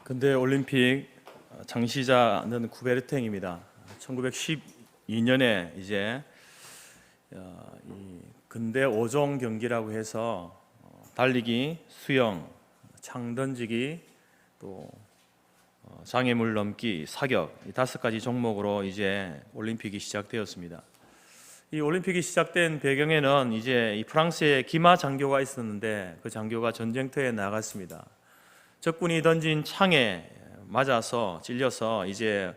근대 올림픽 창시자는 구베르탱입니다. 1912년에 이제 이 근대 5종 경기라고 해서 달리기, 수영, 창 던지기, 또 장애물 넘기, 사격 이 5가지 종목으로 이제 올림픽이 시작되었습니다. 이 올림픽이 시작된 배경에는 이제 이 프랑스에 기마 장교가 있었는데 그 장교가 전쟁터에 나갔습니다. 적군이 던진 창에 맞아서 찔려서 이제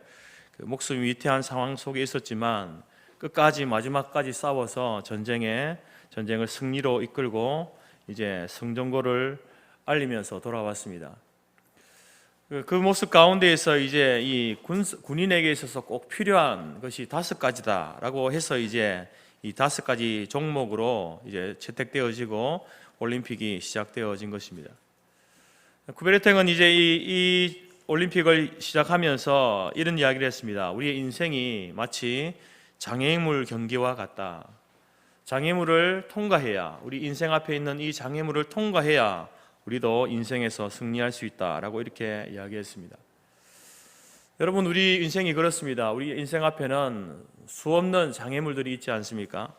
그 목숨이 위태한 상황 속에 있었지만 끝까지 마지막까지 싸워서 전쟁을 승리로 이끌고 이제 성전고를 알리면서 돌아왔습니다. 그 모습 가운데에서 이제 이 군인에게 있어서 꼭 필요한 것이 5가지다라고 해서 이제 이 5가지 종목으로 이제 채택되어지고 올림픽이 시작되어진 것입니다. 구베르탱은 이제 이 올림픽을 시작하면서 이런 이야기를 했습니다. 우리의 인생이 마치 장애물 경기와 같다. 장애물을 통과해야, 우리 인생 앞에 있는 이 장애물을 통과해야 우리도 인생에서 승리할 수 있다라고 이렇게 이야기했습니다. 여러분, 우리 인생이 그렇습니다. 우리 인생 앞에는 수없는 장애물들이 있지 않습니까?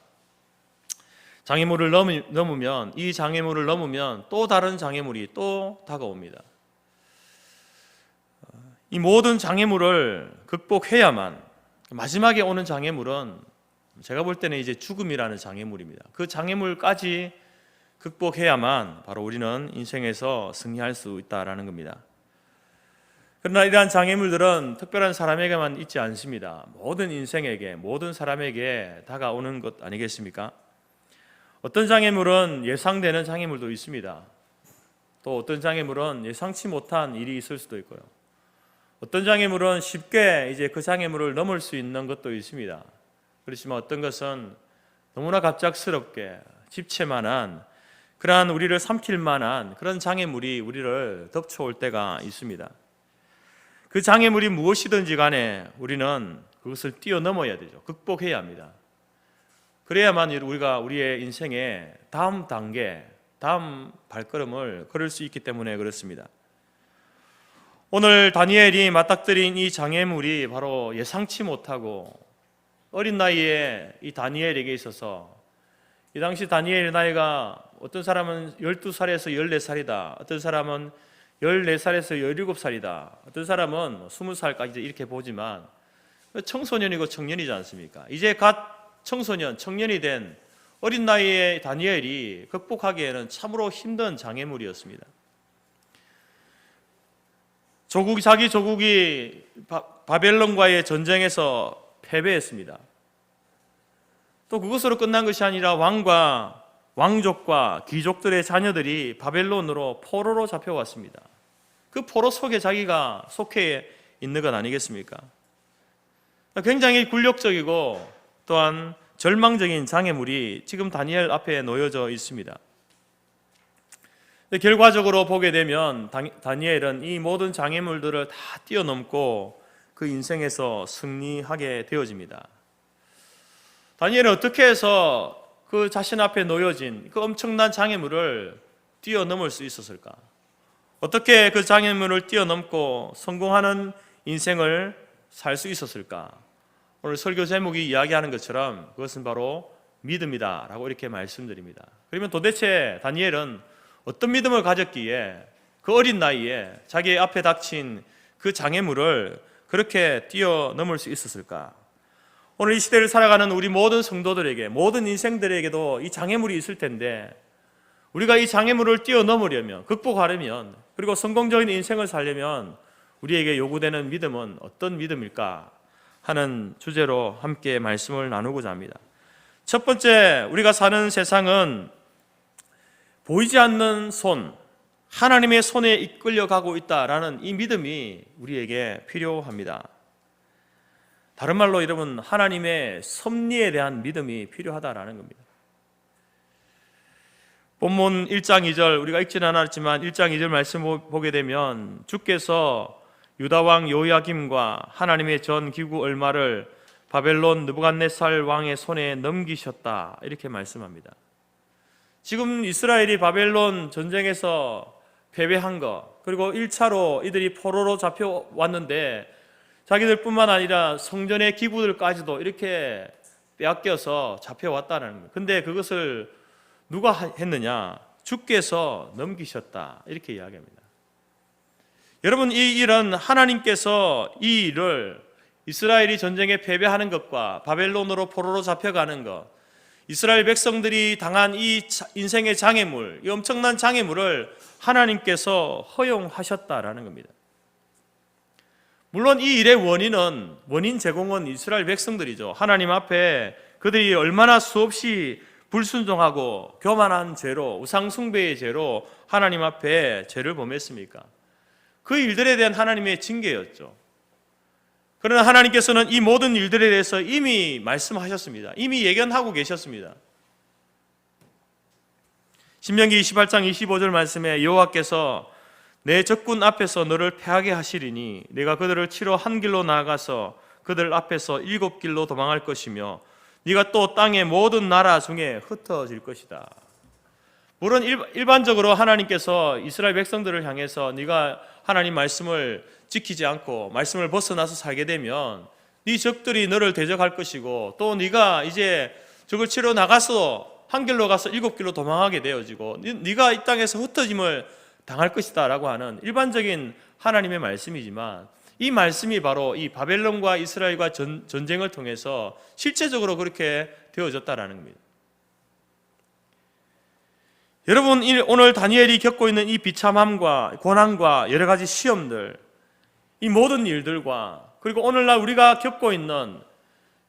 장애물을 넘으면, 이 장애물을 넘으면 또 다른 장애물이 또 다가옵니다. 이 모든 장애물을 극복해야만, 마지막에 오는 장애물은 제가 볼 때는 이제 죽음이라는 장애물입니다. 그 장애물까지 극복해야만 바로 우리는 인생에서 승리할 수 있다라는 겁니다. 그러나 이러한 장애물들은 특별한 사람에게만 있지 않습니다. 모든 인생에게, 모든 사람에게 다가오는 것 아니겠습니까? 어떤 장애물은 예상되는 장애물도 있습니다. 또 어떤 장애물은 예상치 못한 일이 있을 수도 있고요. 어떤 장애물은 쉽게 이제 그 장애물을 넘을 수 있는 것도 있습니다. 그렇지만 어떤 것은 너무나 갑작스럽게 집체만한, 그러한 우리를 삼킬 만한 그런 장애물이 우리를 덮쳐올 때가 있습니다. 그 장애물이 무엇이든지 간에 우리는 그것을 뛰어넘어야 되죠. 극복해야 합니다. 그래야만 우리가 우리의 인생의 다음 단계, 다음 발걸음을 걸을 수 있기 때문에 그렇습니다. 오늘 다니엘이 맞닥뜨린 이 장애물이 바로 예상치 못하고 어린 나이에 이 다니엘에게 있어서, 이 당시 다니엘의 나이가 어떤 사람은 12살에서 14살이다, 어떤 사람은 14살에서 17살이다, 어떤 사람은 20살까지 이렇게 보지만 청소년이고 청년이지 않습니까? 이제 갓 청소년, 청년이 된 어린 나이에 다니엘이 극복하기에는 참으로 힘든 장애물이었습니다. 자기 조국이 바벨론과의 전쟁에서 패배했습니다. 또 그것으로 끝난 것이 아니라 왕족과 귀족들의 자녀들이 바벨론으로 포로로 잡혀왔습니다. 그 포로 속에 자기가 속해 있는 것 아니겠습니까? 굉장히 굴욕적이고 또한 절망적인 장애물이 지금 다니엘 앞에 놓여져 있습니다. 결과적으로 보게 되면 다니엘은 이 모든 장애물들을 다 뛰어넘고 그 인생에서 승리하게 되어집니다. 다니엘은 어떻게 해서 그 자신 앞에 놓여진 그 엄청난 장애물을 뛰어넘을 수 있었을까? 어떻게 그 장애물을 뛰어넘고 성공하는 인생을 살 수 있었을까? 오늘 설교 제목이 이야기하는 것처럼 그것은 바로 믿음이다 라고 이렇게 말씀드립니다. 그러면 도대체 다니엘은 어떤 믿음을 가졌기에 그 어린 나이에 자기 앞에 닥친 그 장애물을 그렇게 뛰어넘을 수 있었을까? 오늘 이 시대를 살아가는 우리 모든 성도들에게, 모든 인생들에게도 이 장애물이 있을 텐데, 우리가 이 장애물을 뛰어넘으려면, 극복하려면, 그리고 성공적인 인생을 살려면 우리에게 요구되는 믿음은 어떤 믿음일까 하는 주제로 함께 말씀을 나누고자 합니다. 첫 번째, 우리가 사는 세상은 보이지 않는 손, 하나님의 손에 이끌려가고 있다라는 이 믿음이 우리에게 필요합니다. 다른 말로 여러분, 하나님의 섭리에 대한 믿음이 필요하다라는 겁니다. 본문 1장 2절, 우리가 읽지는 않았지만 1장 2절 말씀 보게 되면 주께서 유다 왕 요야김과 하나님의 전 기구 얼마를 바벨론 느부갓네살 왕의 손에 넘기셨다, 이렇게 말씀합니다. 지금 이스라엘이 바벨론 전쟁에서 패배한 거, 그리고 1차로 이들이 포로로 잡혀왔는데 자기들뿐만 아니라 성전의 기구들까지도 이렇게 빼앗겨서 잡혀왔다는 거예요. 근데 그것을 누가 했느냐? 주께서 넘기셨다, 이렇게 이야기합니다. 여러분, 이 일은 하나님께서 이 일을 이스라엘이 전쟁에 패배하는 것과 바벨론으로 포로로 잡혀가는 것, 이스라엘 백성들이 당한 이 인생의 장애물, 이 엄청난 장애물을 하나님께서 허용하셨다라는 겁니다. 물론 이 일의 원인 제공은 이스라엘 백성들이죠. 하나님 앞에 그들이 얼마나 수없이 불순종하고 교만한 죄로, 우상숭배의 죄로 하나님 앞에 죄를 범했습니까? 그 일들에 대한 하나님의 징계였죠. 그러나 하나님께서는 이 모든 일들에 대해서 이미 말씀하셨습니다. 이미 예견하고 계셨습니다. 신명기 28장 25절 말씀에 여호와께서 내 적군 앞에서 너를 패하게 하시리니 내가 그들을 치러 한 길로 나아가서 그들 앞에서 7길로 도망할 것이며 네가 또 땅의 모든 나라 중에 흩어질 것이다. 물론 일반적으로 하나님께서 이스라엘 백성들을 향해서 네가 하나님 말씀을 지키지 않고 말씀을 벗어나서 살게 되면 네 적들이 너를 대적할 것이고 또 네가 이제 적을 치러 나가서 한 길로 가서 7길로 도망하게 되어지고 네가 이 땅에서 흩어짐을 당할 것이다 라고 하는 일반적인 하나님의 말씀이지만 이 말씀이 바로 이 바벨론과 이스라엘과 전쟁을 통해서 실제적으로 그렇게 되어졌다라는 겁니다. 여러분, 오늘 다니엘이 겪고 있는 이 비참함과 고난과 여러 가지 시험들, 이 모든 일들과 그리고 오늘날 우리가 겪고 있는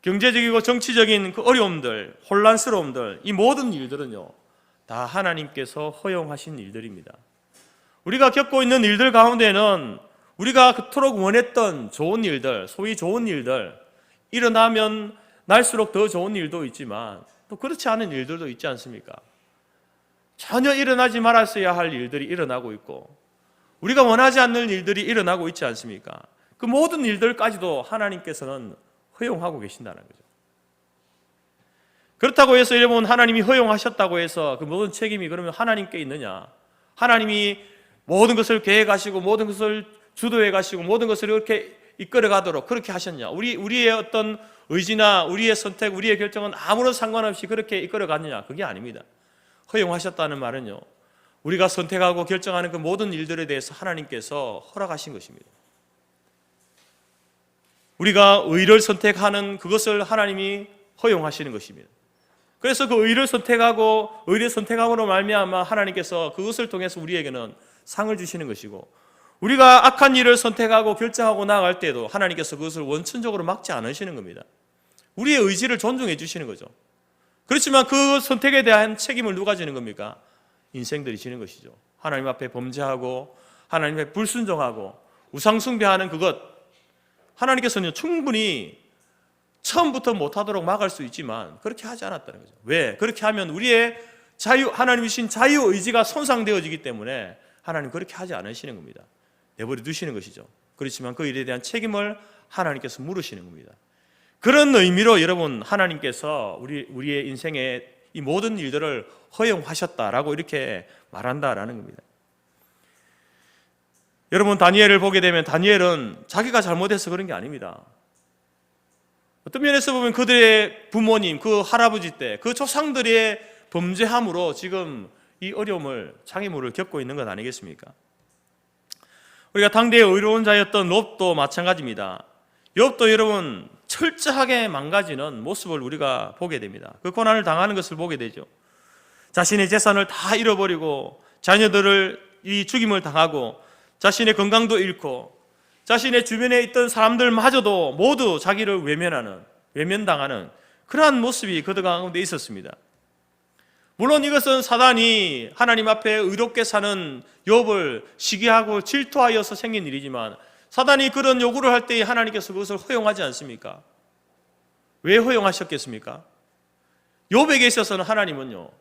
경제적이고 정치적인 그 어려움들, 혼란스러움들, 이 모든 일들은요 다 하나님께서 허용하신 일들입니다. 우리가 겪고 있는 일들 가운데는 우리가 그토록 원했던 좋은 일들, 소위 좋은 일들, 일어나면 날수록 더 좋은 일도 있지만 또 그렇지 않은 일들도 있지 않습니까? 전혀 일어나지 말았어야 할 일들이 일어나고 있고 우리가 원하지 않는 일들이 일어나고 있지 않습니까? 그 모든 일들까지도 하나님께서는 허용하고 계신다는 거죠. 그렇다고 해서 여러분, 하나님이 허용하셨다고 해서 그 모든 책임이 그러면 하나님께 있느냐? 하나님이 모든 것을 계획하시고 모든 것을 주도해 가시고 모든 것을 이렇게 이끌어 가도록 그렇게 하셨냐? 우리의 어떤 의지나 우리의 선택, 우리의 결정은 아무런 상관없이 그렇게 이끌어 갔느냐? 그게 아닙니다. 허용하셨다는 말은요, 우리가 선택하고 결정하는 그 모든 일들에 대해서 하나님께서 허락하신 것입니다. 우리가 의를 선택하는 그것을 하나님이 허용하시는 것입니다. 그래서 그 의를 선택함으로 말미암아 하나님께서 그것을 통해서 우리에게는 상을 주시는 것이고 우리가 악한 일을 선택하고 결정하고 나아갈 때도 하나님께서 그것을 원천적으로 막지 않으시는 겁니다. 우리의 의지를 존중해 주시는 거죠. 그렇지만 그 선택에 대한 책임을 누가 지는 겁니까? 인생들이 지는 것이죠. 하나님 앞에 범죄하고 하나님 앞에 불순종하고 우상숭배하는 그것, 하나님께서는 충분히 처음부터 못하도록 막을 수 있지만 그렇게 하지 않았다는 거죠. 왜? 그렇게 하면 우리의 하나님이 주신 자유의지가 손상되어지기 때문에 하나님 그렇게 하지 않으시는 겁니다. 내버려 두시는 것이죠. 그렇지만 그 일에 대한 책임을 하나님께서 물으시는 겁니다. 그런 의미로 여러분, 하나님께서 우리의 인생의 이 모든 일들을 허용하셨다라고 이렇게 말한다라는 겁니다. 여러분, 다니엘을 보게 되면 다니엘은 자기가 잘못해서 그런 게 아닙니다. 어떤 면에서 보면 그들의 부모님, 그 할아버지 때 그 조상들의 범죄함으로 지금 이 어려움을, 장애물을 겪고 있는 것 아니겠습니까? 우리가 당대의 의로운 자였던 욥도 마찬가지입니다. 욥도 여러분 철저하게 망가지는 모습을 우리가 보게 됩니다. 그 고난을 당하는 것을 보게 되죠. 자신의 재산을 다 잃어버리고 자녀들을 이 죽임을 당하고 자신의 건강도 잃고 자신의 주변에 있던 사람들마저도 모두 자기를 외면당하는 그러한 모습이 그들 가운데 있었습니다. 물론 이것은 사단이 하나님 앞에 의롭게 사는 욥을 시기하고 질투하여서 생긴 일이지만 사단이 그런 요구를 할 때 하나님께서 그것을 허용하지 않습니까? 왜 허용하셨겠습니까? 욥에게 있어서는 하나님은요,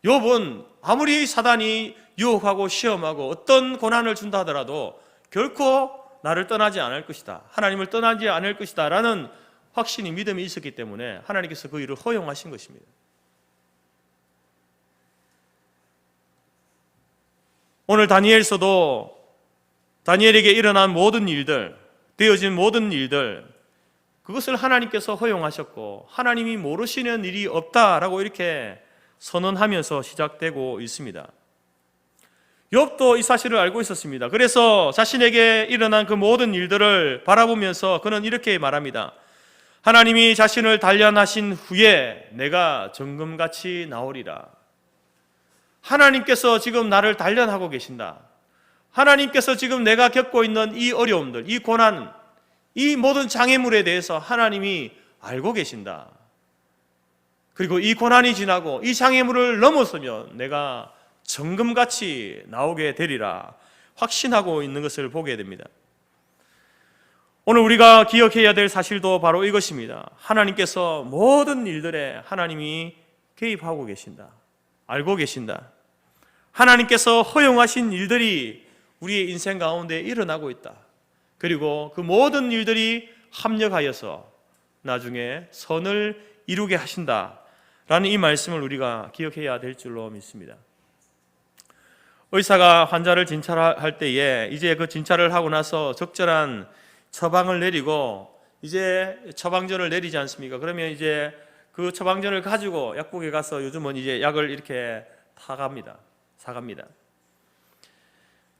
욥은 아무리 사단이 유혹하고 시험하고 어떤 고난을 준다 하더라도 결코 나를 떠나지 않을 것이다, 하나님을 떠나지 않을 것이다 라는 확신이, 믿음이 있었기 때문에 하나님께서 그 일을 허용하신 것입니다. 오늘 다니엘서도 다니엘에게 일어난 모든 일들, 되어진 모든 일들, 그것을 하나님께서 허용하셨고 하나님이 모르시는 일이 없다라고 이렇게 선언하면서 시작되고 있습니다. 욥도 이 사실을 알고 있었습니다. 그래서 자신에게 일어난 그 모든 일들을 바라보면서 그는 이렇게 말합니다. 하나님이 자신을 단련하신 후에 내가 정금같이 나오리라. 하나님께서 지금 나를 단련하고 계신다. 하나님께서 지금 내가 겪고 있는 이 어려움들, 이 고난, 이 모든 장애물에 대해서 하나님이 알고 계신다. 그리고 이 고난이 지나고 이 장애물을 넘어서면 내가 정금같이 나오게 되리라 확신하고 있는 것을 보게 됩니다. 오늘 우리가 기억해야 될 사실도 바로 이것입니다. 하나님께서 모든 일들에 하나님이 개입하고 계신다. 알고 계신다. 하나님께서 허용하신 일들이 우리의 인생 가운데 일어나고 있다. 그리고 그 모든 일들이 합력하여서 나중에 선을 이루게 하신다라는 이 말씀을 우리가 기억해야 될 줄로 믿습니다. 의사가 환자를 진찰할 때에 이제 그 진찰을 하고 나서 적절한 처방을 내리고 이제 처방전을 내리지 않습니까? 그러면 이제 그 처방전을 가지고 약국에 가서 요즘은 이제 약을 이렇게 사갑니다.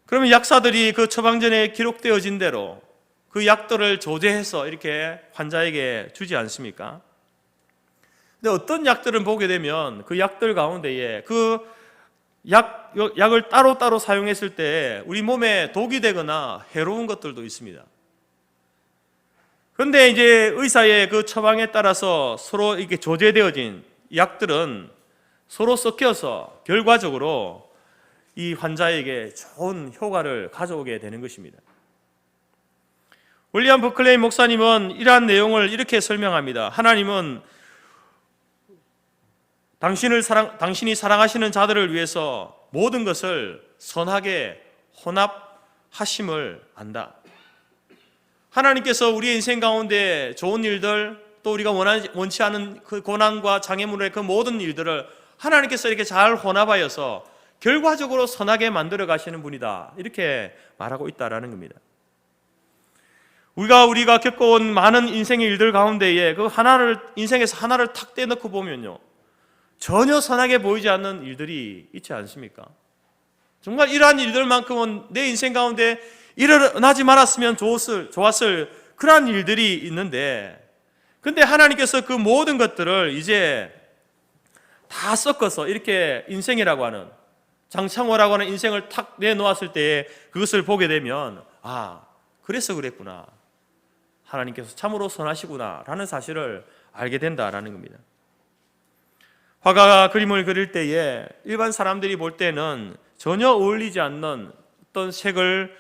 그러면 약사들이 그 처방전에 기록되어진 대로 그 약들을 조제해서 이렇게 환자에게 주지 않습니까? 근데 어떤 약들은 보게 되면 그 약들 가운데에 그 약을 따로따로 사용했을 때 우리 몸에 독이 되거나 해로운 것들도 있습니다. 그런데 이제 의사의 그 처방에 따라서 서로 이렇게 조제되어진 약들은 서로 섞여서 결과적으로 이 환자에게 좋은 효과를 가져오게 되는 것입니다. 윌리엄 버클레이 목사님은 이러한 내용을 이렇게 설명합니다. 하나님은 당신이 사랑하시는 자들을 위해서 모든 것을 선하게 혼합하심을 안다. 하나님께서 우리의 인생 가운데 좋은 일들, 또 우리가 원치 않은 그 고난과 장애물의 그 모든 일들을 하나님께서 이렇게 잘 혼합하여서 결과적으로 선하게 만들어 가시는 분이다. 이렇게 말하고 있다라는 겁니다. 우리가 겪어온 많은 인생의 일들 가운데에 그 인생에서 하나를 탁 떼놓고 보면요, 전혀 선하게 보이지 않는 일들이 있지 않습니까? 정말 이러한 일들만큼은 내 인생 가운데 일어나지 말았으면 좋았을 그러한 일들이 있는데, 근데 하나님께서 그 모든 것들을 이제 다 섞어서 이렇게 인생이라고 하는, 장창호라고 하는 인생을 탁 내놓았을 때 그것을 보게 되면, 아, 그래서 그랬구나, 하나님께서 참으로 선하시구나 라는 사실을 알게 된다라는 겁니다. 화가가 그림을 그릴 때에 일반 사람들이 볼 때는 전혀 어울리지 않는 어떤 색을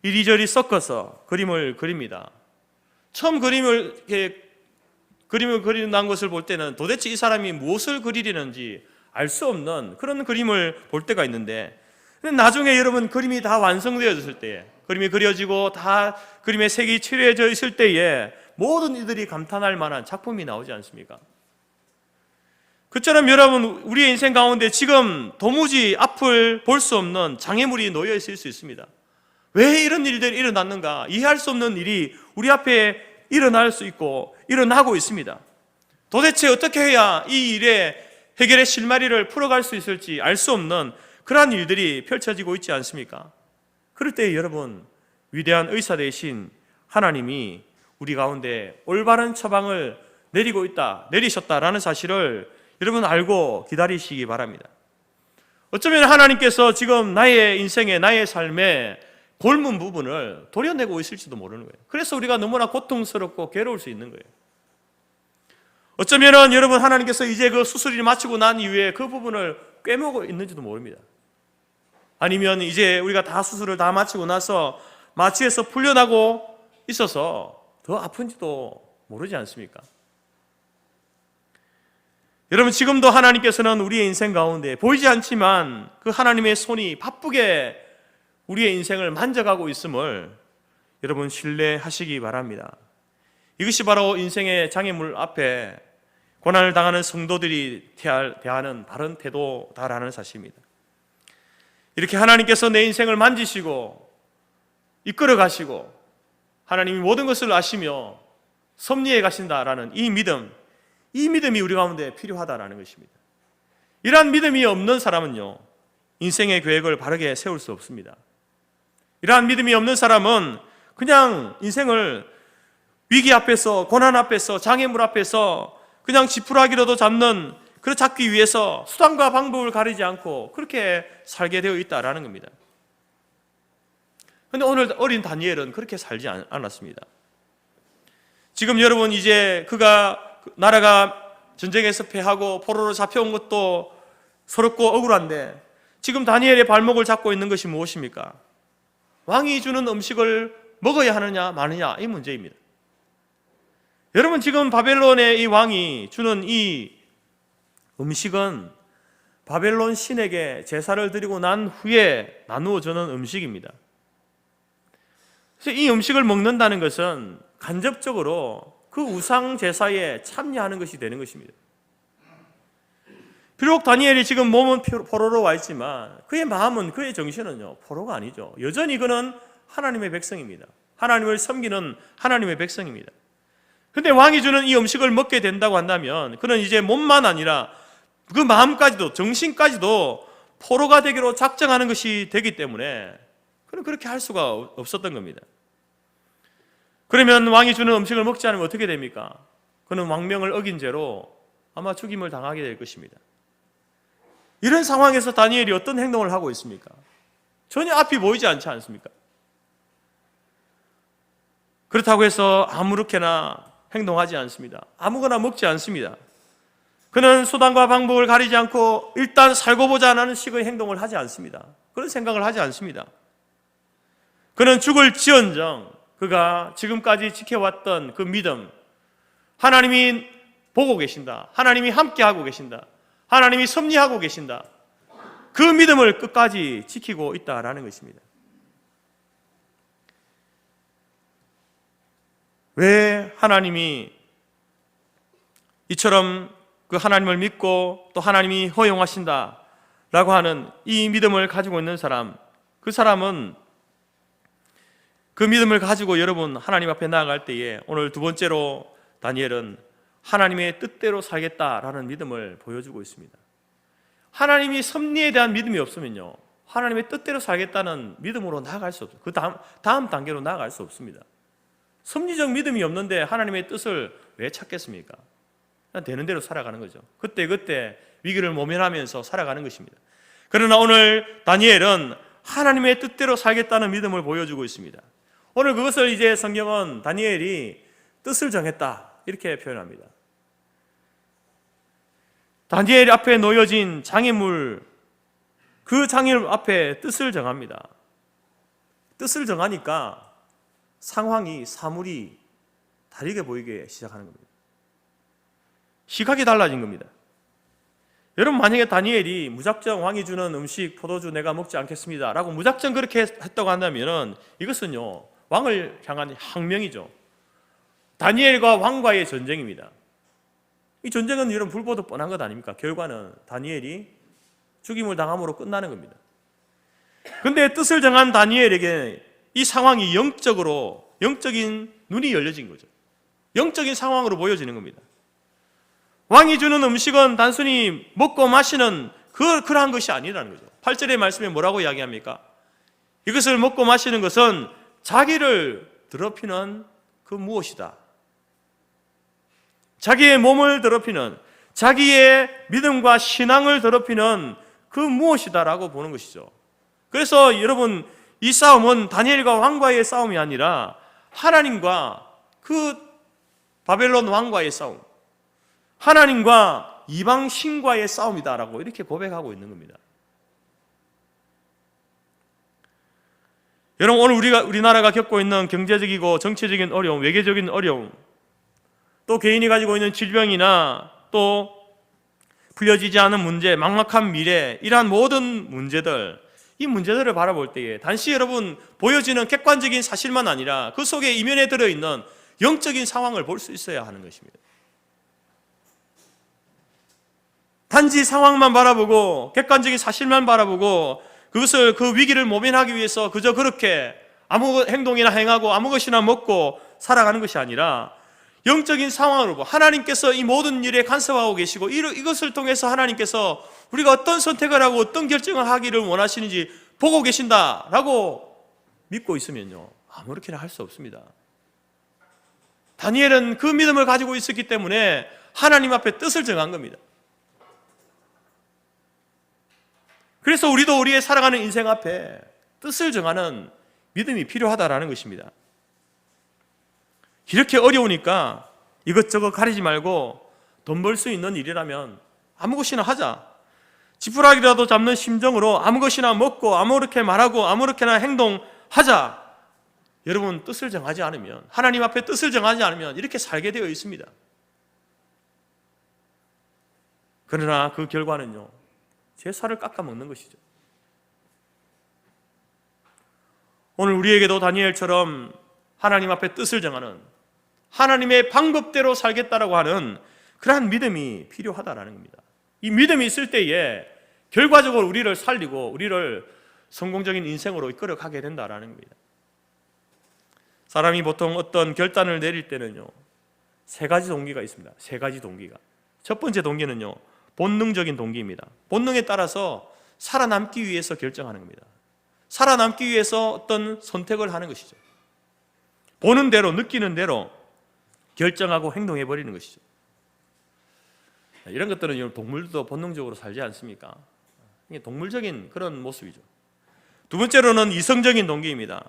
이리저리 섞어서 그림을 그립니다. 처음 그림을 그리는 것을 볼 때는 도대체 이 사람이 무엇을 그리려는지 알 수 없는 그런 그림을 볼 때가 있는데, 나중에 여러분 그림이 다 완성되어졌을 때에, 그림이 그려지고 다 그림의 색이 칠해져 있을 때에 모든 이들이 감탄할 만한 작품이 나오지 않습니까? 그처럼 여러분, 우리의 인생 가운데 지금 도무지 앞을 볼 수 없는 장애물이 놓여 있을 수 있습니다. 왜 이런 일들이 일어났는가? 이해할 수 없는 일이 우리 앞에 일어날 수 있고 일어나고 있습니다. 도대체 어떻게 해야 이 일의 해결의 실마리를 풀어갈 수 있을지 알 수 없는 그러한 일들이 펼쳐지고 있지 않습니까? 그럴 때 여러분, 위대한 의사 되신 하나님이 우리 가운데 올바른 처방을 내리셨다라는 사실을 여러분 알고 기다리시기 바랍니다. 어쩌면 하나님께서 지금 나의 인생에, 나의 삶에 골문 부분을 도려내고 있을지도 모르는 거예요. 그래서 우리가 너무나 고통스럽고 괴로울 수 있는 거예요. 어쩌면 여러분, 하나님께서 이제 그 수술이 마치고 난 이후에 그 부분을 꿰매고 있는지도 모릅니다. 아니면 이제 우리가 다 수술을 다 마치고 나서 마취해서 풀려나고 있어서 더 아픈지도 모르지 않습니까? 여러분, 지금도 하나님께서는 우리의 인생 가운데 보이지 않지만 그 하나님의 손이 바쁘게 우리의 인생을 만져가고 있음을 여러분 신뢰하시기 바랍니다. 이것이 바로 인생의 장애물 앞에 고난을 당하는 성도들이 대하는 바른 태도다라는 사실입니다. 이렇게 하나님께서 내 인생을 만지시고 이끌어 가시고 하나님이 모든 것을 아시며 섭리해 가신다라는 이 믿음이 우리 가운데 필요하다라는 것입니다. 이러한 믿음이 없는 사람은요, 인생의 계획을 바르게 세울 수 없습니다. 이러한 믿음이 없는 사람은 그냥 인생을 위기 앞에서, 고난 앞에서, 장애물 앞에서 그냥 지푸라기라도 잡기 위해서 수단과 방법을 가리지 않고 그렇게 살게 되어 있다라는 겁니다. 그런데 오늘 어린 다니엘은 그렇게 살지 않았습니다. 지금 여러분, 이제 나라가 전쟁에서 패하고 포로로 잡혀온 것도 서럽고 억울한데 지금 다니엘의 발목을 잡고 있는 것이 무엇입니까? 왕이 주는 음식을 먹어야 하느냐 마느냐, 이 문제입니다. 여러분, 지금 바벨론의 이 왕이 주는 이 음식은 바벨론 신에게 제사를 드리고 난 후에 나누어 주는 음식입니다. 그래서 이 음식을 먹는다는 것은 간접적으로 그 우상 제사에 참여하는 것이 되는 것입니다. 비록 다니엘이 지금 몸은 포로로 와 있지만 그의 마음은, 그의 정신은요, 포로가 아니죠. 여전히 그는 하나님의 백성입니다. 하나님을 섬기는 하나님의 백성입니다. 근데 왕이 주는 이 음식을 먹게 된다고 한다면 그는 이제 몸만 아니라 그 마음까지도, 정신까지도 포로가 되기로 작정하는 것이 되기 때문에 그는 그렇게 할 수가 없었던 겁니다. 그러면 왕이 주는 음식을 먹지 않으면 어떻게 됩니까? 그는 왕명을 어긴 죄로 아마 죽임을 당하게 될 것입니다. 이런 상황에서 다니엘이 어떤 행동을 하고 있습니까? 전혀 앞이 보이지 않지 않습니까? 그렇다고 해서 아무렇게나 행동하지 않습니다. 아무거나 먹지 않습니다. 그는 수단과 방법을 가리지 않고 일단 살고 보자는 식의 행동을 하지 않습니다. 그런 생각을 하지 않습니다. 그는 죽을지언정 그가 지금까지 지켜왔던 그 믿음, 하나님이 보고 계신다, 하나님이 함께하고 계신다, 하나님이 섭리하고 계신다, 그 믿음을 끝까지 지키고 있다라는 것입니다. 왜 하나님이 이처럼 그 하나님을 믿고 또 하나님이 허용하신다라고 하는 이 믿음을 가지고 있는 사람, 그 사람은 그 믿음을 가지고 여러분 하나님 앞에 나아갈 때에 오늘 두 번째로 다니엘은 하나님의 뜻대로 살겠다라는 믿음을 보여주고 있습니다. 하나님이 섭리에 대한 믿음이 없으면요, 하나님의 뜻대로 살겠다는 믿음으로 나아갈 수 없어요. 그 다음 단계로 나아갈 수 없습니다. 섭리적 믿음이 없는데 하나님의 뜻을 왜 찾겠습니까? 그냥 되는 대로 살아가는 거죠. 그때 위기를 모면하면서 살아가는 것입니다. 그러나 오늘 다니엘은 하나님의 뜻대로 살겠다는 믿음을 보여주고 있습니다. 오늘 그것을 이제 성경은 다니엘이 뜻을 정했다 이렇게 표현합니다. 다니엘 앞에 놓여진 장애물, 그 장애물 앞에 뜻을 정합니다. 뜻을 정하니까 사물이 다르게 보이게 시작하는 겁니다. 시각이 달라진 겁니다. 여러분, 만약에 다니엘이 무작정 왕이 주는 음식, 포도주 내가 먹지 않겠습니다 라고 무작정 그렇게 했다고 한다면 이것은요, 왕을 향한 항명이죠. 다니엘과 왕과의 전쟁입니다. 이 전쟁은 여러분 불보듯 뻔한 것 아닙니까? 결과는 다니엘이 죽임을 당함으로 끝나는 겁니다. 그런데 뜻을 정한 다니엘에게 이 상황이 영적인 눈이 열려진 거죠. 영적인 상황으로 보여지는 겁니다. 왕이 주는 음식은 단순히 먹고 마시는 그러한 것이 아니라는 거죠. 8절의 말씀에 뭐라고 이야기합니까? 이것을 먹고 마시는 것은 자기를 더럽히는 그 무엇이다. 자기의 몸을 더럽히는, 자기의 믿음과 신앙을 더럽히는 그 무엇이다라고 보는 것이죠. 그래서 여러분, 이 싸움은 다니엘과 왕과의 싸움이 아니라 하나님과 그 바벨론 왕과의 싸움, 하나님과 이방 신과의 싸움이다라고 이렇게 고백하고 있는 겁니다. 여러분, 오늘 우리나라가 겪고 있는 경제적이고 정치적인 어려움, 외교적인 어려움, 또 개인이 가지고 있는 질병이나 또 풀려지지 않은 문제, 막막한 미래, 이러한 모든 문제들, 이 문제들을 바라볼 때에 단지 여러분 보여지는 객관적인 사실만 아니라 그 속에 이면에 들어있는 영적인 상황을 볼 수 있어야 하는 것입니다. 단지 상황만 바라보고 객관적인 사실만 바라보고 그것을 그 위기를 모면하기 위해서 그저 그렇게 아무 행동이나 행하고 아무 것이나 먹고 살아가는 것이 아니라 영적인 상황으로 하나님께서 이 모든 일에 간섭하고 계시고 이것을 통해서 하나님께서 우리가 어떤 선택을 하고 어떤 결정을 하기를 원하시는지 보고 계신다라고 믿고 있으면요, 아무렇게나 할 수 없습니다. 다니엘은 그 믿음을 가지고 있었기 때문에 하나님 앞에 뜻을 정한 겁니다. 그래서 우리도 우리의 살아가는 인생 앞에 뜻을 정하는 믿음이 필요하다라는 것입니다. 이렇게 어려우니까 이것저것 가리지 말고 돈 벌 수 있는 일이라면 아무 것이나 하자. 지푸라기라도 잡는 심정으로 아무 것이나 먹고 아무렇게 말하고 아무렇게나 행동하자. 여러분, 뜻을 정하지 않으면, 하나님 앞에 뜻을 정하지 않으면 이렇게 살게 되어 있습니다. 그러나 그 결과는요, 제 살을 깎아먹는 것이죠. 오늘 우리에게도 다니엘처럼 하나님 앞에 뜻을 정하는, 하나님의 방법대로 살겠다라고 하는 그러한 믿음이 필요하다라는 겁니다. 이 믿음이 있을 때에 결과적으로 우리를 살리고 우리를 성공적인 인생으로 이끌어가게 된다라는 겁니다. 사람이 보통 어떤 결단을 내릴 때는요, 세 가지 동기가 있습니다. 세 가지 동기가. 첫 번째 동기는요, 본능적인 동기입니다. 본능에 따라서 살아남기 위해서 결정하는 겁니다. 살아남기 위해서 어떤 선택을 하는 것이죠. 보는 대로, 느끼는 대로 결정하고 행동해 버리는 것이죠. 이런 것들은 동물도 본능적으로 살지 않습니까? 동물적인 그런 모습이죠. 두 번째로는 이성적인 동기입니다.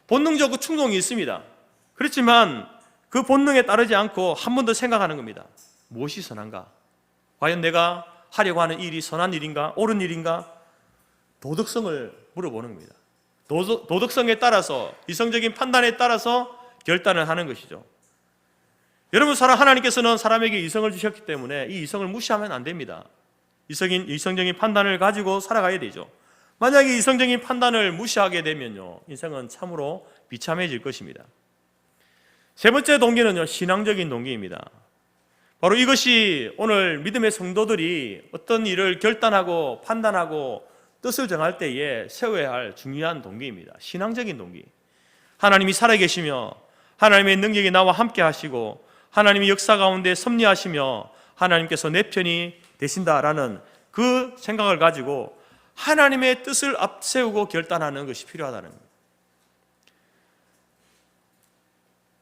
본능적으로 충동이 있습니다. 그렇지만 그 본능에 따르지 않고 한 번 더 생각하는 겁니다. 무엇이 선한가? 과연 내가 하려고 하는 일이 선한 일인가? 옳은 일인가? 도덕성을 물어보는 겁니다. 도덕성에 따라서, 이성적인 판단에 따라서 결단을 하는 것이죠. 여러분, 하나님께서는 사람에게 이성을 주셨기 때문에 이 이성을 무시하면 안 됩니다. 이성적인 판단을 가지고 살아가야 되죠. 만약에 이성적인 판단을 무시하게 되면요, 인생은 참으로 비참해질 것입니다. 세 번째 동기는요, 신앙적인 동기입니다. 바로 이것이 오늘 믿음의 성도들이 어떤 일을 결단하고 판단하고 뜻을 정할 때에 세워야 할 중요한 동기입니다. 신앙적인 동기. 하나님이 살아계시며 하나님의 능력이 나와 함께 하시고 하나님이 역사 가운데 섭리하시며 하나님께서 내 편이 되신다라는 그 생각을 가지고 하나님의 뜻을 앞세우고 결단하는 것이 필요하다는 겁니다.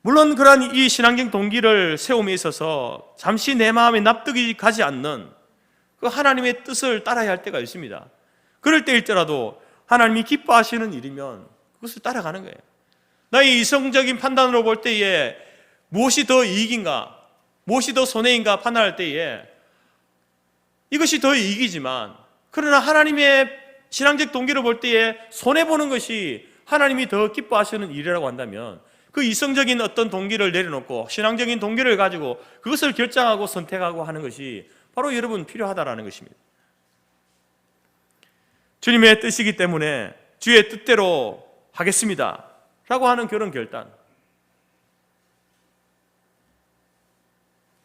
물론 그러한 이 신앙적 동기를 세움에 있어서 잠시 내 마음에 납득이 가지 않는 그 하나님의 뜻을 따라야 할 때가 있습니다. 그럴 때일지라도 하나님이 기뻐하시는 일이면 그것을 따라가는 거예요. 나의 이성적인 판단으로 볼 때에 무엇이 더 이익인가, 무엇이 더 손해인가 판단할 때에 이것이 더 이익이지만, 그러나 하나님의 신앙적 동기를 볼 때에 손해보는 것이 하나님이 더 기뻐하시는 일이라고 한다면 그 이성적인 어떤 동기를 내려놓고 신앙적인 동기를 가지고 그것을 결정하고 선택하고 하는 것이 바로 여러분 필요하다라는 것입니다. 주님의 뜻이기 때문에 주의 뜻대로 하겠습니다 라고 하는 그런 결단.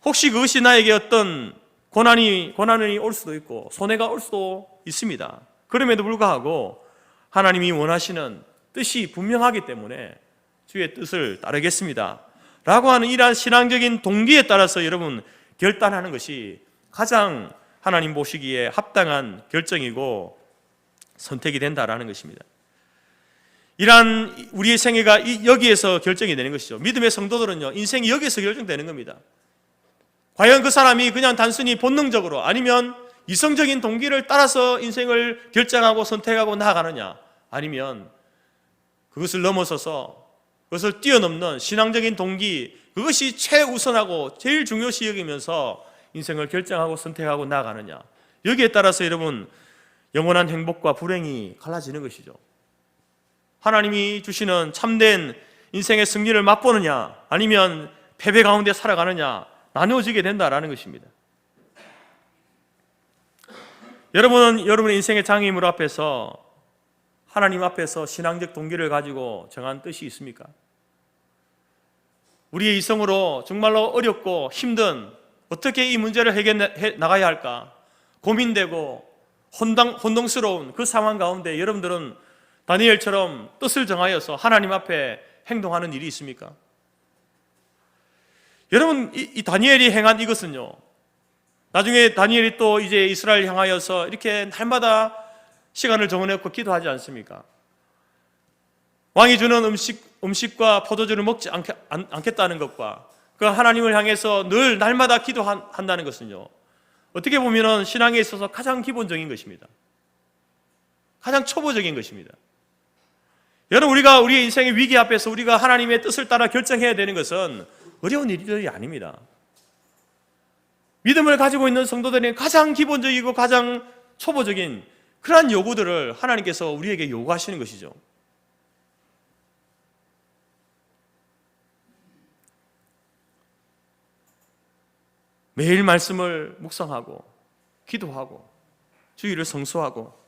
혹시 그것이 나에게 어떤 고난이 올 수도 있고 손해가 올 수도 있습니다. 그럼에도 불구하고 하나님이 원하시는 뜻이 분명하기 때문에 주의 뜻을 따르겠습니다 라고 하는 이러한 신앙적인 동기에 따라서 여러분 결단하는 것이 가장 하나님 보시기에 합당한 결정이고 선택이 된다라는 것입니다. 이러한 우리의 생애가 여기에서 결정이 되는 것이죠. 믿음의 성도들은요, 인생이 여기에서 결정되는 겁니다. 과연 그 사람이 그냥 단순히 본능적으로 아니면 이성적인 동기를 따라서 인생을 결정하고 선택하고 나아가느냐, 아니면 그것을 넘어서서 그것을 뛰어넘는 신앙적인 동기, 그것이 최우선하고 제일 중요시 여기면서 인생을 결정하고 선택하고 나아가느냐, 여기에 따라서 여러분 영원한 행복과 불행이 갈라지는 것이죠. 하나님이 주시는 참된 인생의 승리를 맛보느냐, 아니면 패배 가운데 살아가느냐 나누어지게 된다라는 것입니다. 여러분은 여러분의 인생의 장애물 앞에서, 하나님 앞에서 신앙적 동기를 가지고 정한 뜻이 있습니까? 우리의 이성으로 정말로 어렵고 힘든, 어떻게 이 문제를 해결해 나가야 할까 고민되고 혼동스러운 그 상황 가운데 여러분들은 다니엘처럼 뜻을 정하여서 하나님 앞에 행동하는 일이 있습니까? 여러분, 이 다니엘이 행한 이것은요, 나중에 다니엘이 또 이제 이스라엘 향하여서 이렇게 날마다 시간을 정해놓고 기도하지 않습니까? 왕이 주는 음식과 포도주를 먹지 않겠다는 것과 그 하나님을 향해서 늘 날마다 기도한다는 것은요, 어떻게 보면 신앙에 있어서 가장 기본적인 것입니다. 가장 초보적인 것입니다. 여러분, 우리가 우리의 인생의 위기 앞에서 우리가 하나님의 뜻을 따라 결정해야 되는 것은 어려운 일들이 아닙니다. 믿음을 가지고 있는 성도들이 가장 기본적이고 가장 초보적인 그러한 요구들을 하나님께서 우리에게 요구하시는 것이죠. 매일 말씀을 묵상하고 기도하고 주의를 성수하고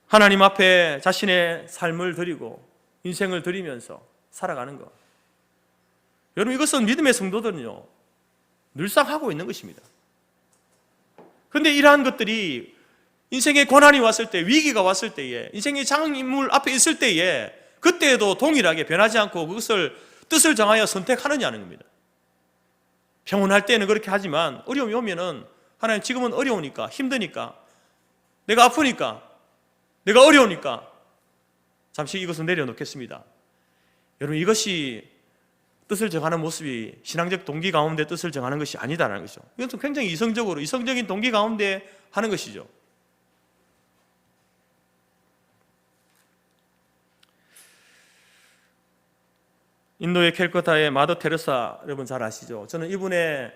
하나님 앞에 자신의 삶을 드리고 인생을 드리면서 살아가는 것. 여러분, 이것은 믿음의 성도들은요, 늘상 하고 있는 것입니다. 그런데 이러한 것들이 인생의 고난이 왔을 때, 위기가 왔을 때에, 인생의 장애물 앞에 있을 때에 그때에도 동일하게 변하지 않고 그것을 뜻을 정하여 선택하느냐는 겁니다. 평온할 때는 그렇게 하지만 어려움이 오면은 하나님, 지금은 어려우니까, 힘드니까, 내가 아프니까, 내가 어려우니까 잠시 이것을 내려놓겠습니다. 여러분, 이것이 뜻을 정하는 모습이 신앙적 동기 가운데 뜻을 정하는 것이 아니다라는 것이죠. 이것은 굉장히 이성적인 동기 가운데 하는 것이죠. 인도의 캘커타의 마더 테레사, 여러분 잘 아시죠? 저는 이분의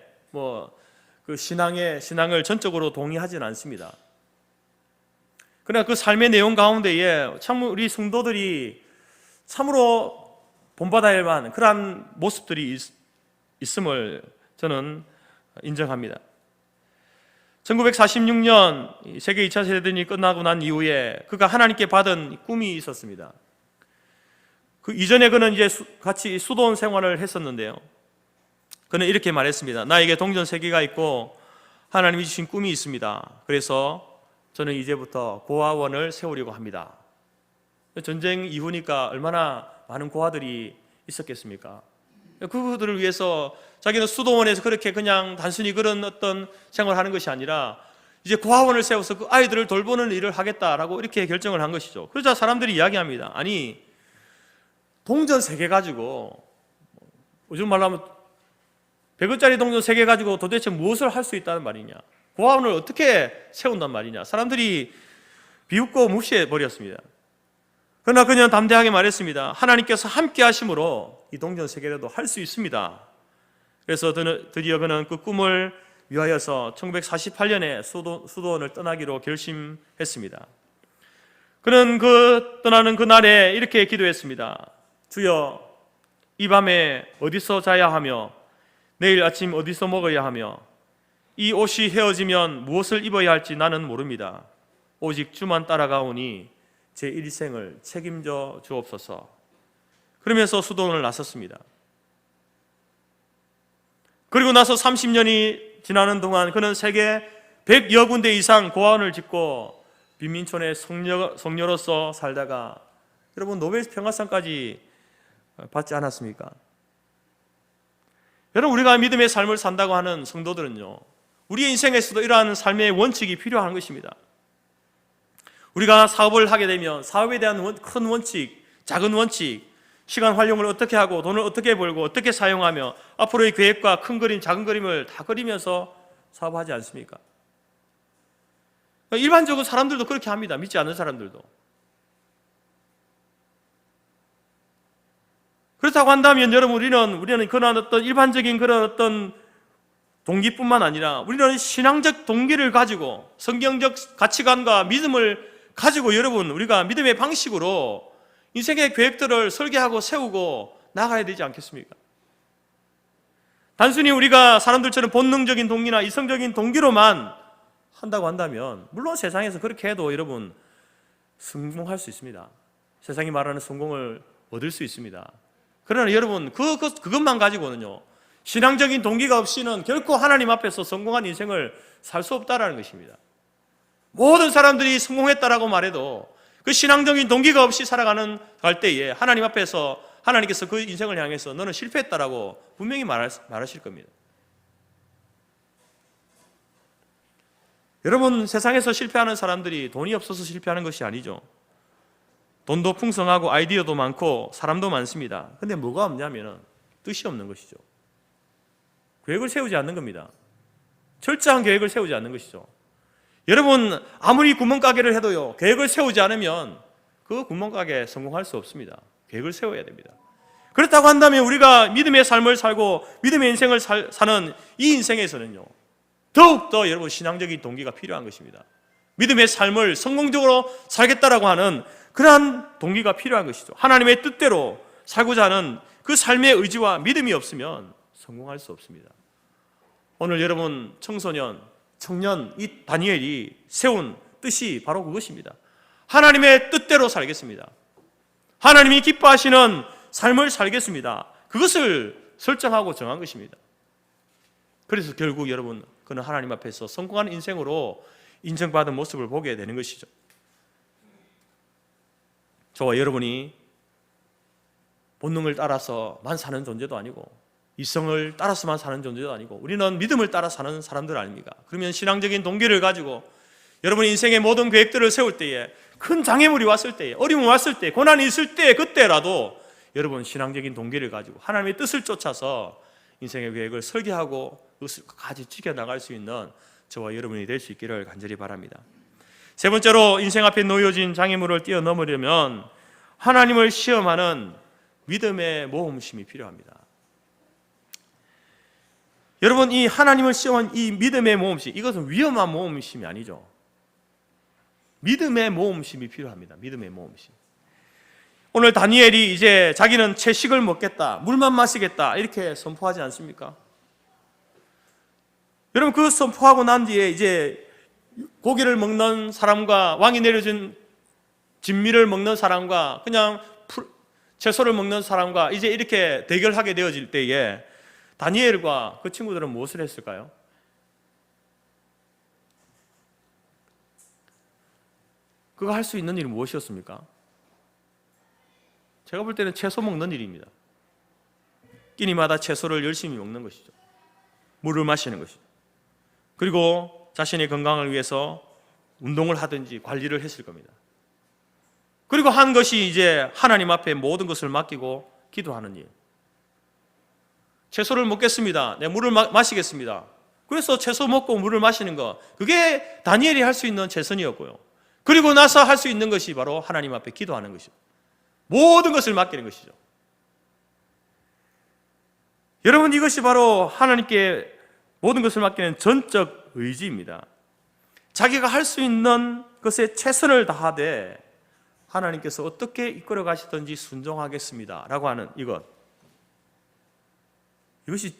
그 신앙을 전적으로 동의하지는 않습니다. 그러나 그 삶의 내용 가운데에 참 우리 성도들이 참으로 본받아야 할 만한 그러한 모습들이 있음을 저는 인정합니다. 1946년 세계 2차 세대전이 끝나고 난 이후에 그가 하나님께 받은 꿈이 있었습니다. 그 이전에 그는 이제 같이 수도원 생활을 했었는데요, 그는 이렇게 말했습니다. 나에게 동전 3개가 있고 하나님이 주신 꿈이 있습니다. 그래서 저는 이제부터 고아원을 세우려고 합니다. 전쟁 이후니까 얼마나 많은 고아들이 있었겠습니까? 그들을 위해서 자기는 수도원에서 그렇게 그냥 단순히 그런 어떤 생활을 하는 것이 아니라 이제 고아원을 세워서 그 아이들을 돌보는 일을 하겠다라고 이렇게 결정을 한 것이죠. 그러자 사람들이 이야기합니다. 아니, 동전 3개 가지고, 요즘 말로 하면 100원짜리 동전 3개 가지고 도대체 무엇을 할 수 있다는 말이냐, 고아원을 어떻게 세운단 말이냐, 사람들이 비웃고 무시해 버렸습니다. 그러나 그녀는 담대하게 말했습니다. 하나님께서 함께 하심으로 이 동전 3개라도 할 수 있습니다. 그래서 드디어 그는 그 꿈을 위하여서 1948년에 수도원을 떠나기로 결심했습니다. 그는 떠나는 그날에 이렇게 기도했습니다. 주여, 이 밤에 어디서 자야 하며 내일 아침 어디서 먹어야 하며 이 옷이 헤어지면 무엇을 입어야 할지 나는 모릅니다. 오직 주만 따라가오니 제 일생을 책임져 주옵소서. 그러면서 수도원을 나섰습니다. 그리고 나서 30년이 지나는 동안 그는 세계 100여 군데 이상 고아원을 짓고 빈민촌의 성녀로서 살다가 여러분 노벨 평화상까지 받지 않았습니까? 여러분, 우리가 믿음의 삶을 산다고 하는 성도들은요, 우리의 인생에서도 이러한 삶의 원칙이 필요한 것입니다. 우리가 사업을 하게 되면 사업에 대한 큰 원칙, 작은 원칙, 시간 활용을 어떻게 하고 돈을 어떻게 벌고 어떻게 사용하며 앞으로의 계획과 큰 그림, 작은 그림을 다 그리면서 사업하지 않습니까? 일반적으로 사람들도 그렇게 합니다. 믿지 않는 사람들도. 그렇다고 한다면 여러분, 우리는 그런 어떤 일반적인 그런 어떤 동기뿐만 아니라 우리는 신앙적 동기를 가지고 성경적 가치관과 믿음을 가지고 여러분, 우리가 믿음의 방식으로 인생의 계획들을 설계하고 세우고 나가야 되지 않겠습니까? 단순히 우리가 사람들처럼 본능적인 동기나 이성적인 동기로만 한다고 한다면 물론 세상에서 그렇게 해도 여러분 성공할 수 있습니다. 세상이 말하는 성공을 얻을 수 있습니다. 그러나 여러분 그것만 가지고는요, 신앙적인 동기가 없이는 결코 하나님 앞에서 성공한 인생을 살 수 없다라는 것입니다. 모든 사람들이 성공했다라고 말해도 그 신앙적인 동기가 없이 갈 때에 하나님 앞에서 하나님께서 그 인생을 향해서 너는 실패했다라고 분명히 말하실 겁니다. 여러분, 세상에서 실패하는 사람들이 돈이 없어서 실패하는 것이 아니죠. 돈도 풍성하고 아이디어도 많고 사람도 많습니다. 근데 뭐가 없냐면 뜻이 없는 것이죠. 계획을 세우지 않는 겁니다. 철저한 계획을 세우지 않는 것이죠. 여러분, 아무리 구멍가게를 해도요, 계획을 세우지 않으면 그 구멍가게에 성공할 수 없습니다. 계획을 세워야 됩니다. 그렇다고 한다면 우리가 믿음의 삶을 살고 믿음의 인생을 사는 이 인생에서는요, 더욱더 여러분 신앙적인 동기가 필요한 것입니다. 믿음의 삶을 성공적으로 살겠다라고 하는 그러한 동기가 필요한 것이죠. 하나님의 뜻대로 살고자 하는 그 삶의 의지와 믿음이 없으면 성공할 수 없습니다. 오늘 여러분 청소년, 청년 이 다니엘이 세운 뜻이 바로 그것입니다. 하나님의 뜻대로 살겠습니다. 하나님이 기뻐하시는 삶을 살겠습니다. 그것을 설정하고 정한 것입니다. 그래서 결국 여러분 그는 하나님 앞에서 성공한 인생으로 인정받은 모습을 보게 되는 것이죠. 저와 여러분이 본능을 따라서만 사는 존재도 아니고 이성을 따라서만 사는 존재도 아니고 우리는 믿음을 따라 사는 사람들 아닙니까? 그러면 신앙적인 동기를 가지고 여러분 인생의 모든 계획들을 세울 때에 큰 장애물이 왔을 때에 어려움이 왔을 때 고난이 있을 때 그때라도 여러분 신앙적인 동기를 가지고 하나님의 뜻을 쫓아서 인생의 계획을 설계하고 그것을 끝까지 지켜나갈 수 있는 저와 여러분이 될 수 있기를 간절히 바랍니다. 세 번째로 인생 앞에 놓여진 장애물을 뛰어넘으려면 하나님을 시험하는 믿음의 모험심이 필요합니다. 여러분, 이 하나님을 시험한 이 믿음의 모험심, 이것은 위험한 모험심이 아니죠. 믿음의 모험심이 필요합니다. 믿음의 모험심. 오늘 다니엘이 이제 자기는 채식을 먹겠다, 물만 마시겠다 이렇게 선포하지 않습니까? 여러분, 그 선포하고 난 뒤에 이제 고기를 먹는 사람과 왕이 내려준 진미를 먹는 사람과 그냥 채소를 먹는 사람과 이제 이렇게 대결하게 되어질 때에 다니엘과 그 친구들은 무엇을 했을까요? 그가 할 수 있는 일이 무엇이었습니까? 제가 볼 때는 채소 먹는 일입니다. 끼니마다 채소를 열심히 먹는 것이죠. 물을 마시는 것이죠. 그리고 자신의 건강을 위해서 운동을 하든지 관리를 했을 겁니다. 그리고 한 것이 이제 하나님 앞에 모든 것을 맡기고 기도하는 일. 채소를 먹겠습니다. 네, 물을 마시겠습니다. 그래서 채소 먹고 물을 마시는 것, 그게 다니엘이 할 수 있는 최선이었고요. 그리고 나서 할 수 있는 것이 바로 하나님 앞에 기도하는 것이죠. 모든 것을 맡기는 것이죠. 여러분, 이것이 바로 하나님께 모든 것을 맡기는 전적 의지입니다. 자기가 할 수 있는 것에 최선을 다하되 하나님께서 어떻게 이끌어 가시든지 순종하겠습니다 라고 하는 이것이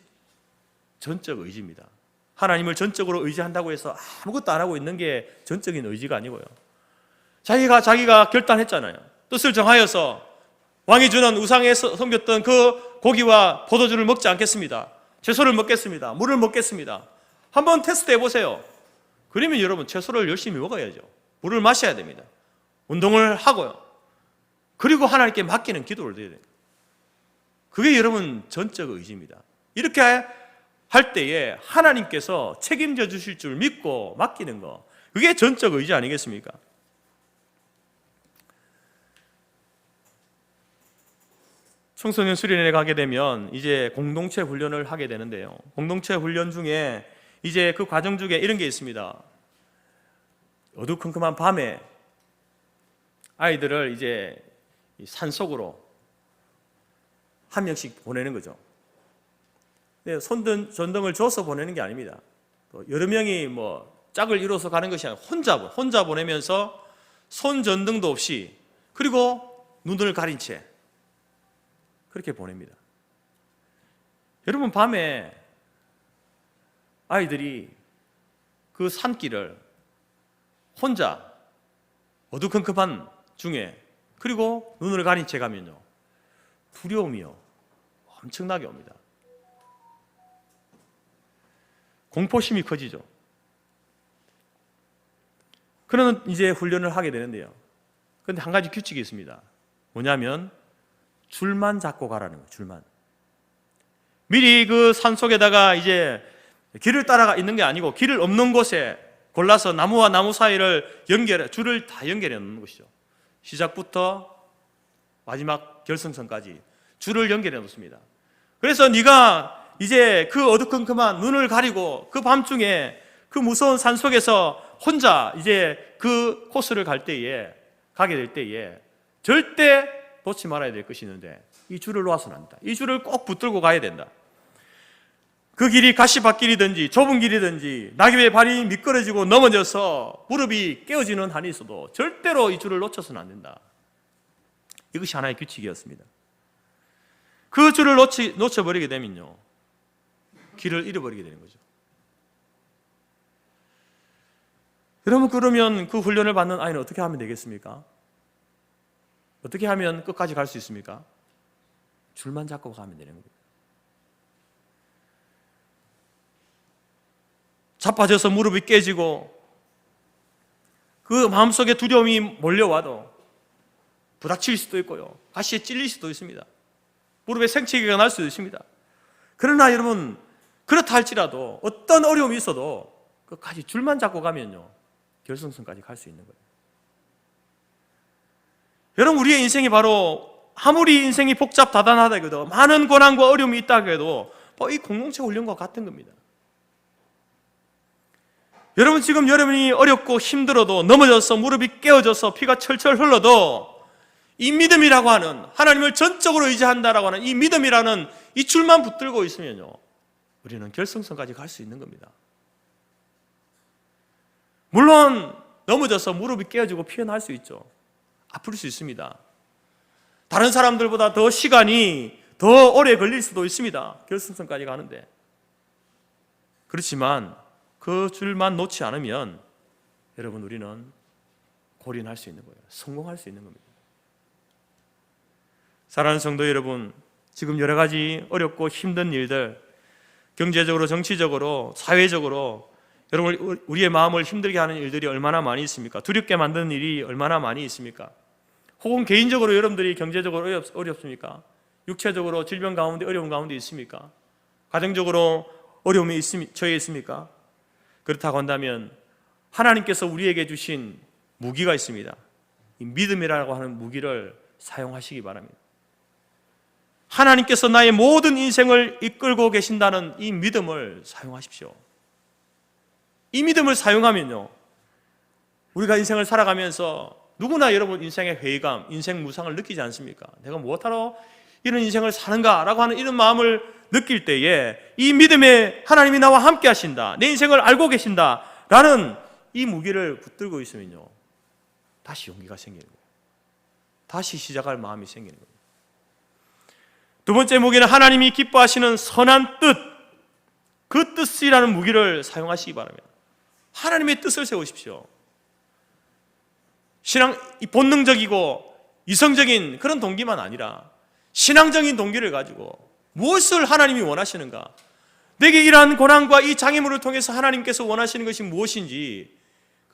전적 의지입니다. 하나님을 전적으로 의지한다고 해서 아무것도 안 하고 있는 게 전적인 의지가 아니고요. 자기가 결단했잖아요. 뜻을 정하여서 왕이 주는 우상에 섬겼던 그 고기와 포도주를 먹지 않겠습니다. 채소를 먹겠습니다. 물을 먹겠습니다. 한번 테스트 해보세요. 그러면 여러분 채소를 열심히 먹어야죠. 물을 마셔야 됩니다. 운동을 하고요. 그리고 하나님께 맡기는 기도를 드려야 돼요. 그게 여러분 전적 의지입니다. 이렇게 할 때에 하나님께서 책임져 주실 줄 믿고 맡기는 거, 그게 전적 의지 아니겠습니까? 청소년 수련회에 가게 되면 이제 공동체 훈련을 하게 되는데요. 공동체 훈련 중에 이제 그 과정 중에 이런 게 있습니다. 어두컴컴한 밤에 아이들을 이제 산속으로 한 명씩 보내는 거죠. 전등을 줘서 보내는 게 아닙니다. 또 여러 명이 짝을 이뤄서 가는 것이 아니라 혼자 보내면서 손전등도 없이 그리고 눈을 가린 채 그렇게 보냅니다. 여러분, 밤에 아이들이 그 산길을 혼자 어두컴컴한 중에 그리고 눈을 가린 채 가면요, 두려움이요 엄청나게 옵니다. 공포심이 커지죠. 그런 이제 훈련을 하게 되는데요. 그런데 한 가지 규칙이 있습니다. 뭐냐면 줄만 잡고 가라는 거예요. 줄만. 미리 그 산속에다가 이제 길을 따라가 있는 게 아니고 길을 없는 곳에 골라서 나무와 나무 사이를 줄을 다 연결해 놓는 것이죠. 시작부터 마지막 결승선까지 줄을 연결해 놓습니다. 그래서 네가 이제 그 어두컴컴한 눈을 가리고 그 밤중에 그 무서운 산속에서 혼자 이제 그 코스를 가게 될 때에 절대 놓지 말아야 될 것이 있는데 이 줄을 놓아서는 안 된다. 이 줄을 꼭 붙들고 가야 된다. 그 길이 가시밭길이든지 좁은 길이든지 낙엽에 발이 미끄러지고 넘어져서 무릎이 깨어지는 한이 있어도 절대로 이 줄을 놓쳐서는 안 된다. 이것이 하나의 규칙이었습니다. 그 줄을 놓쳐버리게 되면요, 길을 잃어버리게 되는 거죠. 여러분, 그러면 그 훈련을 받는 아이는 어떻게 하면 되겠습니까? 어떻게 하면 끝까지 갈 수 있습니까? 줄만 잡고 가면 되는 겁니다. 자빠져서 무릎이 깨지고 그 마음속에 두려움이 몰려와도 부닥칠 수도 있고요, 가시에 찔릴 수도 있습니다. 무릎에 생채기가 날 수도 있습니다. 그러나 여러분, 그렇다 할지라도 어떤 어려움이 있어도 끝까지 줄만 잡고 가면요, 결승선까지 갈 수 있는 거예요. 여러분, 우리의 인생이 바로 아무리 인생이 복잡다단하다 해도 많은 고난과 어려움이 있다 해도 이 공동체 훈련과 같은 겁니다. 여러분, 지금 여러분이 어렵고 힘들어도 넘어져서 무릎이 깨어져서 피가 철철 흘러도 이 믿음이라고 하는, 하나님을 전적으로 의지한다라고 하는 이 믿음이라는 이 줄만 붙들고 있으면요, 우리는 결승선까지 갈 수 있는 겁니다. 물론 넘어져서 무릎이 깨어지고 피어날 수 있죠. 아플 수 있습니다. 다른 사람들보다 더 시간이 더 오래 걸릴 수도 있습니다. 결승선까지 가는데. 그렇지만 그 줄만 놓지 않으면 여러분, 우리는 골인할 수 있는 거예요. 성공할 수 있는 겁니다. 사랑하는 성도 여러분, 지금 여러 가지 어렵고 힘든 일들, 경제적으로, 정치적으로, 사회적으로 여러분, 우리의 마음을 힘들게 하는 일들이 얼마나 많이 있습니까? 두렵게 만드는 일이 얼마나 많이 있습니까? 혹은 개인적으로 여러분들이 경제적으로 어렵습니까? 육체적으로 질병 가운데, 어려움 가운데 있습니까? 가정적으로 어려움이 처해 있습니까? 그렇다고 한다면 하나님께서 우리에게 주신 무기가 있습니다. 이 믿음이라고 하는 무기를 사용하시기 바랍니다. 하나님께서 나의 모든 인생을 이끌고 계신다는 이 믿음을 사용하십시오. 이 믿음을 사용하면요, 우리가 인생을 살아가면서 누구나 여러분 인생의 회의감, 인생 무상을 느끼지 않습니까? 내가 무엇하러 이런 인생을 사는가라고 하는 이런 마음을 느낄 때에 이 믿음에 하나님이 나와 함께 하신다, 내 인생을 알고 계신다라는 이 무기를 붙들고 있으면요, 다시 용기가 생기는 거예요. 다시 시작할 마음이 생기는 거예요. 두 번째 무기는 하나님이 기뻐하시는 선한 뜻, 그 뜻이라는 무기를 사용하시기 바랍니다. 하나님의 뜻을 세우십시오. 본능적이고 이성적인 그런 동기만 아니라 신앙적인 동기를 가지고 무엇을 하나님이 원하시는가, 내게 이러한 고난과 이 장애물을 통해서 하나님께서 원하시는 것이 무엇인지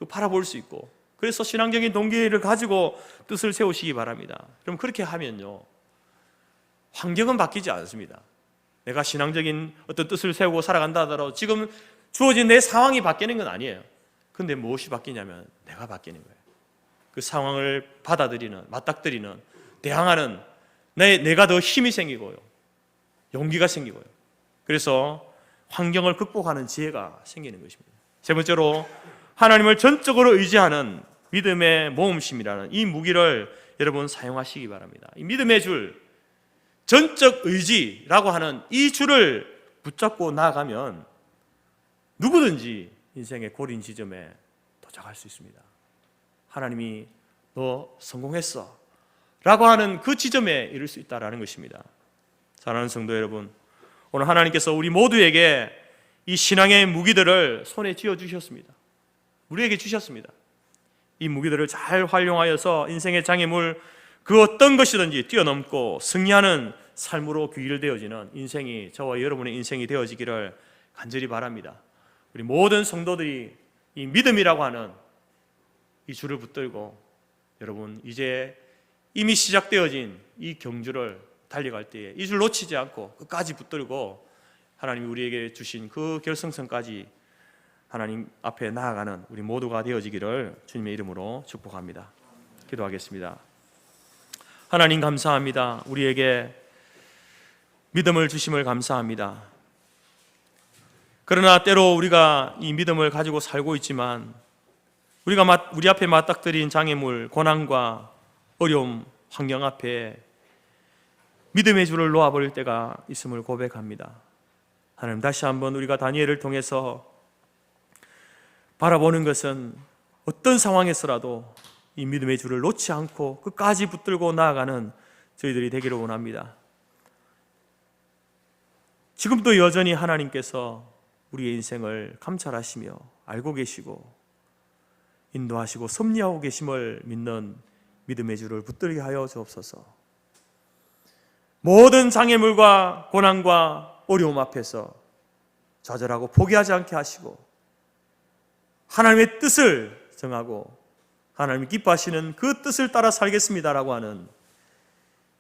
바라볼 수 있고, 그래서 신앙적인 동기를 가지고 뜻을 세우시기 바랍니다. 그럼 그렇게 하면요, 환경은 바뀌지 않습니다. 내가 신앙적인 어떤 뜻을 세우고 살아간다 하더라도 지금 주어진 내 상황이 바뀌는 건 아니에요. 그런데 무엇이 바뀌냐면 내가 바뀌는 거예요. 그 상황을 받아들이는, 맞닥뜨리는, 대항하는 내가 더 힘이 생기고요, 용기가 생기고요, 그래서 환경을 극복하는 지혜가 생기는 것입니다. 세 번째로 하나님을 전적으로 의지하는 믿음의 모험심이라는 이 무기를 여러분 사용하시기 바랍니다. 이 믿음의 줄, 전적 의지라고 하는 이 줄을 붙잡고 나아가면 누구든지 인생의 고린 지점에 도착할 수 있습니다. 하나님이 너 성공했어 라고 하는 그 지점에 이를 수 있다는 것입니다. 사랑하는 성도 여러분, 오늘 하나님께서 우리 모두에게 이 신앙의 무기들을 손에 쥐어주셨습니다. 우리에게 주셨습니다. 이 무기들을 잘 활용하여서 인생의 장애물 그 어떤 것이든지 뛰어넘고 승리하는 삶으로 귀결되어지는 인생이, 저와 여러분의 인생이 되어지기를 간절히 바랍니다. 우리 모든 성도들이 이 믿음이라고 하는 이 줄을 붙들고 여러분 이제 이미 시작되어진 이 경주를 달려갈 때에 이 줄 놓치지 않고 끝까지 붙들고 하나님이 우리에게 주신 그 결승선까지 하나님 앞에 나아가는 우리 모두가 되어지기를 주님의 이름으로 축복합니다. 기도하겠습니다. 하나님 감사합니다. 우리에게 믿음을 주심을 감사합니다. 그러나 때로 우리가 이 믿음을 가지고 살고 있지만 우리 앞에 맞닥뜨린 장애물, 고난과 어려움, 환경 앞에 믿음의 줄을 놓아버릴 때가 있음을 고백합니다. 하나님, 다시 한번 우리가 다니엘을 통해서 바라보는 것은 어떤 상황에서라도 이 믿음의 줄을 놓지 않고 끝까지 붙들고 나아가는 저희들이 되기를 원합니다. 지금도 여전히 하나님께서 우리의 인생을 감찰하시며 알고 계시고 인도하시고 섭리하고 계심을 믿는 믿음의 줄을 붙들게 하여 주옵소서. 모든 장애물과 고난과 어려움 앞에서 좌절하고 포기하지 않게 하시고 하나님의 뜻을 정하고 하나님이 기뻐하시는 그 뜻을 따라 살겠습니다라고 하는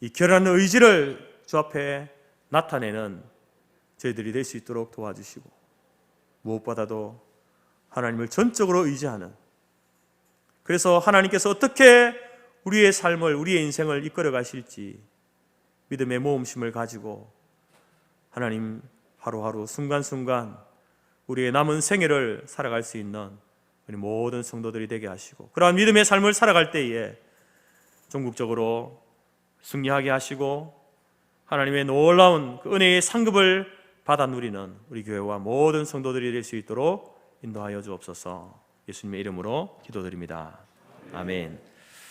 이 결연한 의지를 주 앞에 나타내는 저희들이 될 수 있도록 도와주시고 무엇보다도 하나님을 전적으로 의지하는, 그래서 하나님께서 어떻게 우리의 삶을, 우리의 인생을 이끌어 가실지 믿음의 모험심을 가지고 하나님 하루하루 순간순간 우리의 남은 생애를 살아갈 수 있는 우리 모든 성도들이 되게 하시고 그러한 믿음의 삶을 살아갈 때에 전국적으로 승리하게 하시고 하나님의 놀라운 그 은혜의 상급을 받아 누리는 우리 교회와 모든 성도들이 될 수 있도록 인도하여 주옵소서. 예수님의 이름으로 기도드립니다. 아멘.